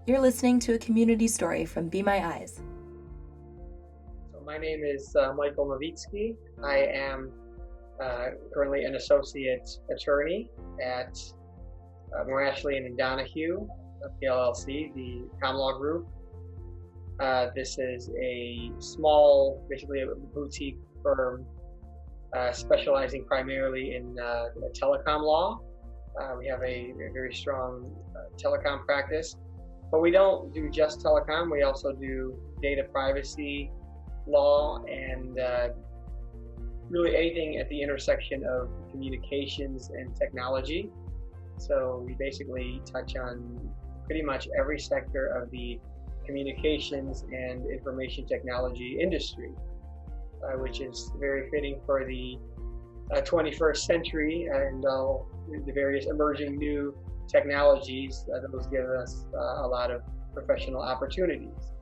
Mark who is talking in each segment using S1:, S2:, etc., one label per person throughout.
S1: You're listening to a community story from Be My Eyes.
S2: So my name is Michal Nowicki. I am currently an associate attorney at Moore Ashley and Donahue, PLLC, the common law group. This is a small, basically a boutique firm specializing primarily in telecom law. We have a very strong telecom practice, but we don't do just telecom. We also do data privacy law and really anything at the intersection of communications and technology. So we basically touch on pretty much every sector of the communications and information technology industry, which is very fitting for the 21st century and all the various emerging new technologies. Those give us a lot of professional opportunities.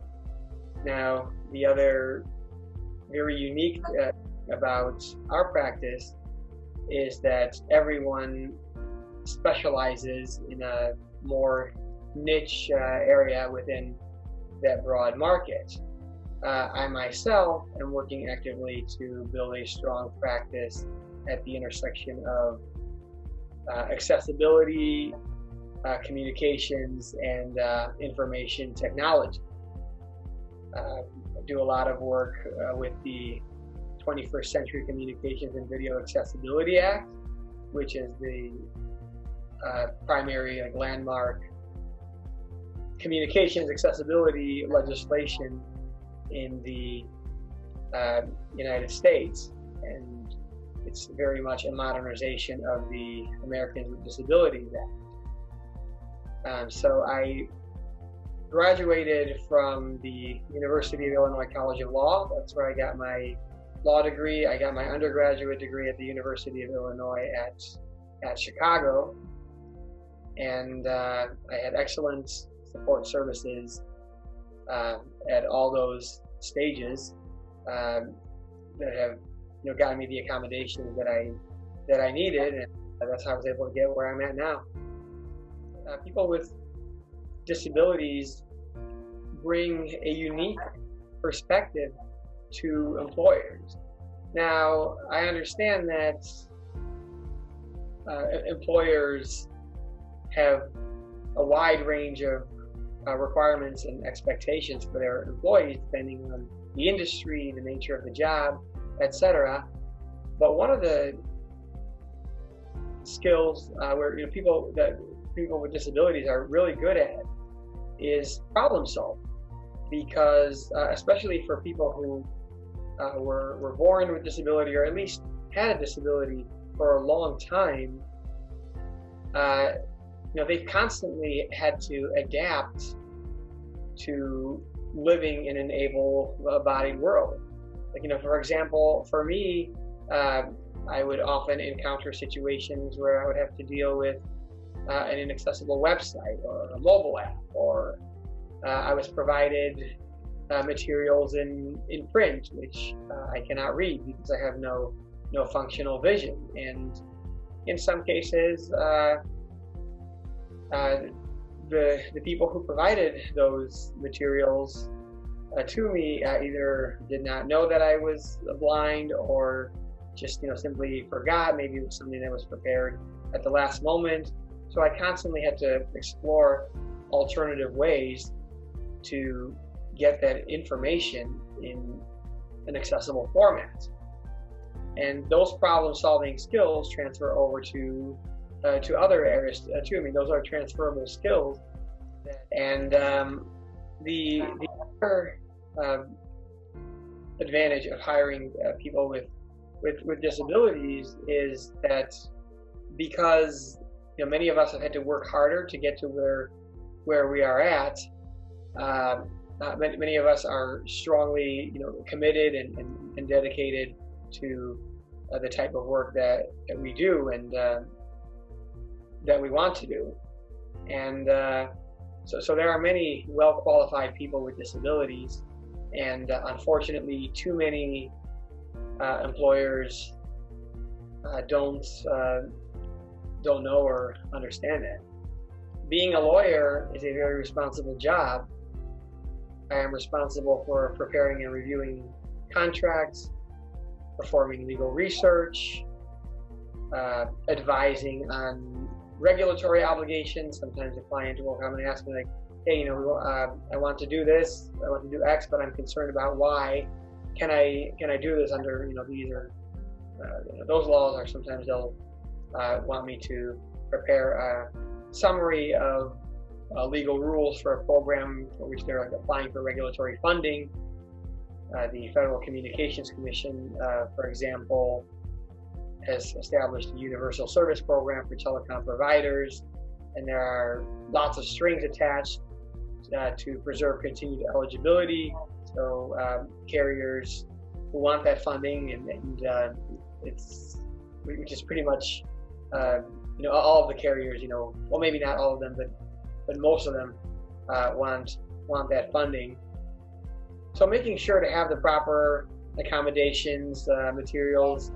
S2: Now, the other very unique about our practice is that everyone specializes in a more niche area within that broad market. I myself am working actively to build a strong practice at the intersection of accessibility, communications, and information technology. I do a lot of work with the 21st Century Communications and Video Accessibility Act, which is the primary landmark communications accessibility legislation in the United States, and it's very much a modernization of the Americans with Disabilities Act. So I graduated from the University of Illinois College of Law. That's where I got my law degree. I got my undergraduate degree at the University of Illinois at Chicago, and I had excellent support services at all those stages that have gotten me the accommodations that I needed, and that's how I was able to get where I'm at now. People with disabilities bring a unique perspective to employers. Now, I understand that employers have a wide range of requirements and expectations for their employees, depending on the industry, the nature of the job, etc. But one of the skills where people with disabilities are really good at is problem solving, because especially for people who were born with disability or at least had a disability for a long time, they've constantly had to adapt to living in an able-bodied world. For example, for me, I would often encounter situations where I would have to deal with an inaccessible website or a mobile app, or I was provided materials in print which I cannot read because I have no functional vision. And in some cases, the people who provided those materials to me either did not know that I was blind, or just simply forgot. Maybe it was something that was prepared at the last moment. So I constantly had to explore alternative ways to get that information in an accessible format. And those problem-solving skills transfer over to other areas too. I mean, those are transferable skills. And the other advantage of hiring people with disabilities is that because many of us have had to work harder to get to where we are at. Many of us are strongly committed and dedicated to the type of work that we do and that we want to do. And so there are many well-qualified people with disabilities, and unfortunately too many employers don't know or understand that. being a lawyer is a very responsible job. I am responsible for preparing and reviewing contracts, performing legal research, advising on regulatory obligations. Sometimes a client will come and ask me, like, hey, I want to do this, I want to do X, but I'm concerned about Y. Can I do this under, these or those laws? Or sometimes they'll want me to prepare a summary of legal rules for a program for which they're applying for regulatory funding. The Federal Communications Commission, for example, has established a universal service program for telecom providers, and there are lots of strings attached to preserve continued eligibility. So carriers who want that funding, and which is pretty much all of the carriers, well, maybe not all of them, but most of them want that funding. So making sure to have the proper accommodations, materials,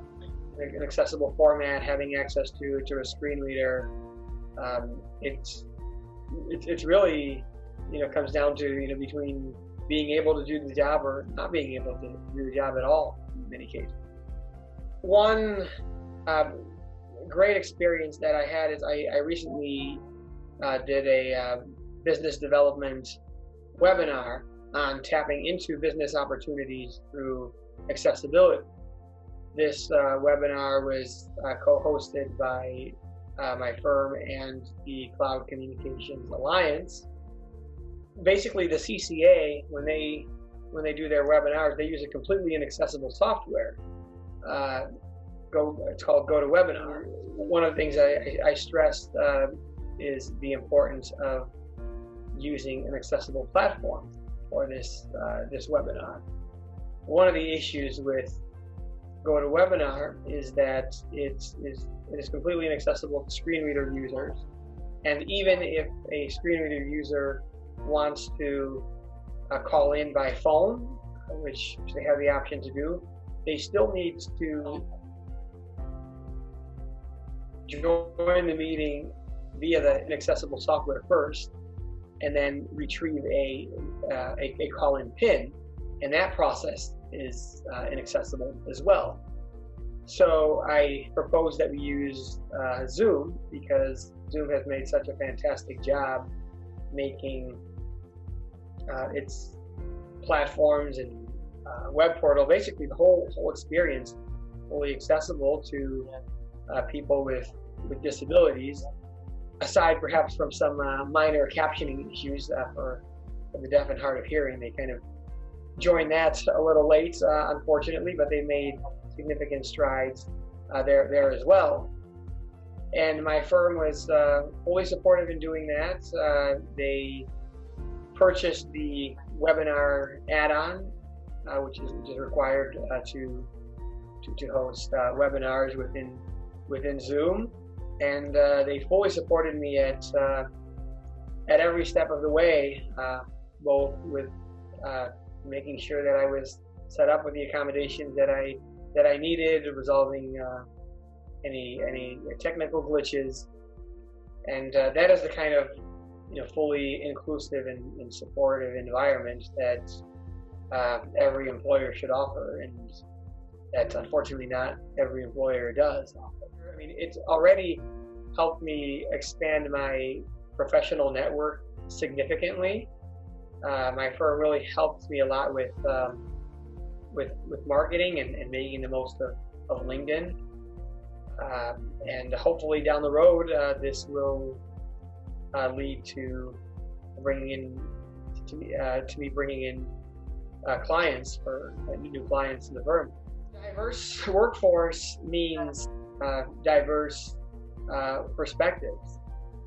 S2: an accessible format, having access to a screen reader, it's really comes down to between being able to do the job or not being able to do the job at all in many cases. One great experience that I had is I recently did a business development webinar on tapping into business opportunities through accessibility. This webinar was co-hosted by my firm and the Cloud Communications Alliance. Basically, the CCA, when they do their webinars, they use a completely inaccessible software. It's called GoToWebinar. One of the things I stressed is the importance of using an accessible platform for this webinar. One of the issues with GoToWebinar is that it is completely inaccessible to screen reader users, and even if a screen reader user wants to call in by phone, which they have the option to do, they still need to join the meeting via the inaccessible software first, and then retrieve a call-in PIN, and that process is inaccessible as well. So I propose that we use Zoom, because Zoom has made such a fantastic job making its platforms and web portal, basically the whole experience, fully accessible to people with disabilities, aside perhaps from some minor captioning issues for the deaf and hard of hearing. They kind of joined that a little late, unfortunately, but they made significant strides there as well. And my firm was fully supportive in doing that. They purchased the webinar add-on, which is required to host webinars within Zoom, and they fully supported me at every step of the way, both with making sure that I was set up with the accommodations that I needed, resolving any technical glitches, and that is the kind of fully inclusive and supportive environment that every employer should offer, and that unfortunately not every employer does offer. I mean, it's already helped me expand my professional network significantly. My firm really helped me a lot with marketing and making the most of LinkedIn. And hopefully down the road, this will lead to me bringing in clients, for new clients in the firm. Diverse workforce means diverse perspectives,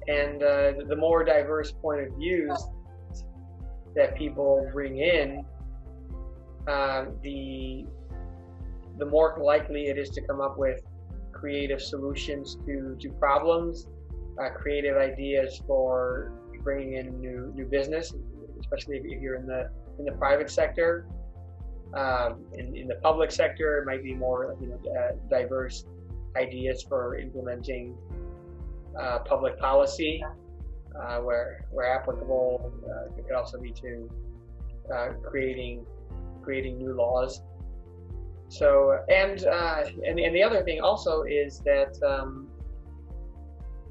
S2: and the more diverse point of views that people bring in, the more likely it is to come up with creative solutions to problems, creative ideas for bringing in new business, especially if you're in the private sector. In the public sector, it might be more diverse ideas for implementing public policy. where applicable. It could also be to creating new laws. So and the other thing also is that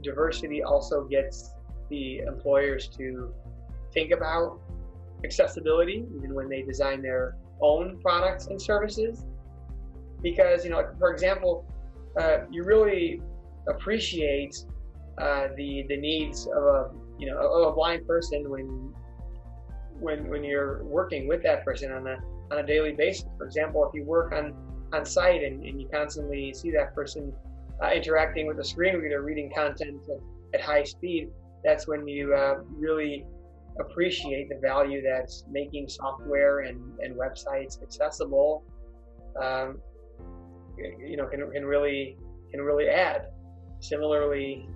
S2: diversity also gets the employers to think about accessibility even when they design their own products and services, because like, for example, you really appreciate the needs of a blind person when you're working with that person on a daily basis. For example, if you work on site and you constantly see that person interacting with the screen reader, reading content at high speed, that's when you really appreciate the value that making software and websites accessible can really add. Similarly,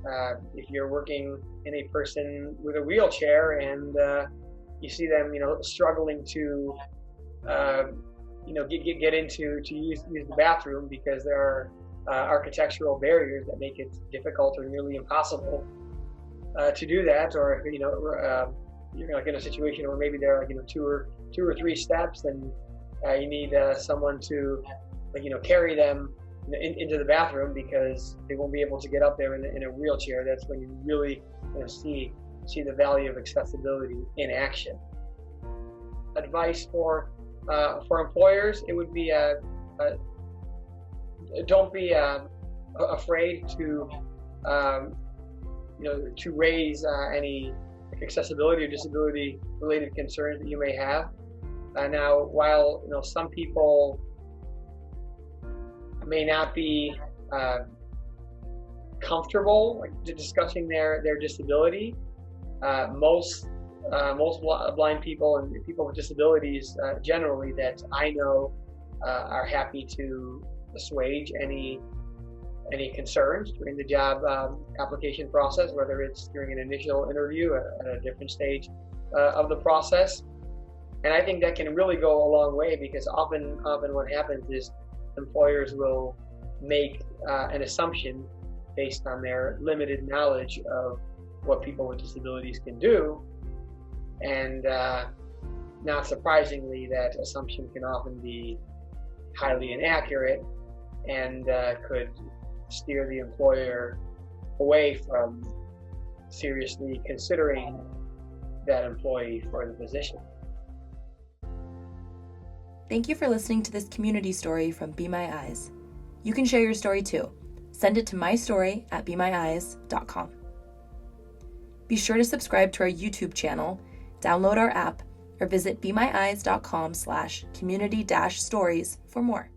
S2: if you're working in a person with a wheelchair and you see them struggling to get into to use the bathroom because there are architectural barriers that make it difficult or nearly impossible to do that, or you're like in a situation where maybe there are two or three steps, and you need someone to carry them into the bathroom because they won't be able to get up there in a wheelchair. That's when you really see the value of accessibility in action. Advice for employers, it would be don't be afraid to to raise any accessibility or disability related concerns that you may have. Now, while some people may not be comfortable discussing their disability, most blind people and people with disabilities generally that I know are happy to assuage any concerns during the job application process, whether it's during an initial interview at a different stage of the process. And I think that can really go a long way, because often what happens is employers will make an assumption based on their limited knowledge of what people with disabilities can do, and not surprisingly, that assumption can often be highly inaccurate and could steer the employer away from seriously considering that employee for the position.
S1: Thank you for listening to this community story from Be My Eyes. You can share your story too. Send it to mystory@bemyeyes.com. Be sure to subscribe to our YouTube channel, download our app, or visit bemyeyes.com/community-stories for more.